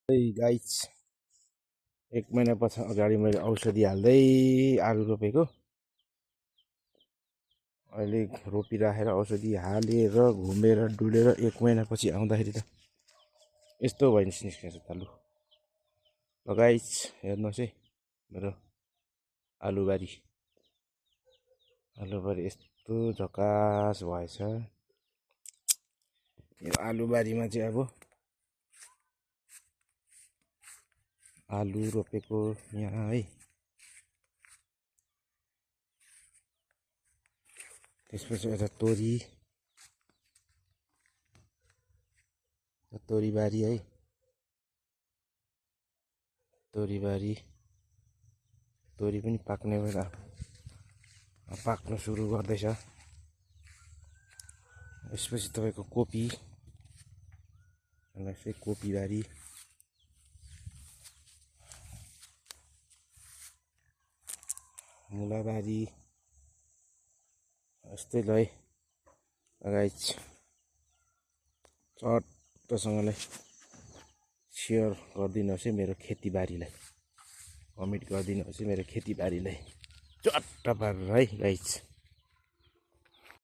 Guys 1 महिना अगाडि मैले औषधि हाल्दै आलु रोपेको। अहिले रोपिराखेर औषधि हालेर घुमेर डुलेर 1 महिनापछि आउँदाखेरि त यस्तो भयो निस्केछ त लु। ल गाइस हेर्नुहोस् है मेरो आलुबारी यस्तो झकास भएछ। यो आलुबारीमा चाहिँ अब आलु रोपेको यहाँ है। त्यसपछि यता तोरीबारी है। तोरी पनि पाक्ने बेला पाक्न सुरु गर्दैछ। यसपछि तपाईँको कोपीबारी मुलाबारी यस्तै ल है गाइस। चट्टसँगले सेयर गरिदिनुहोस् है मेरो खेतीबारीलाई, कमेन्ट गरिदिनुहोस् है मेरो खेतीबारीलाई चट्ट पारेर है गाइस।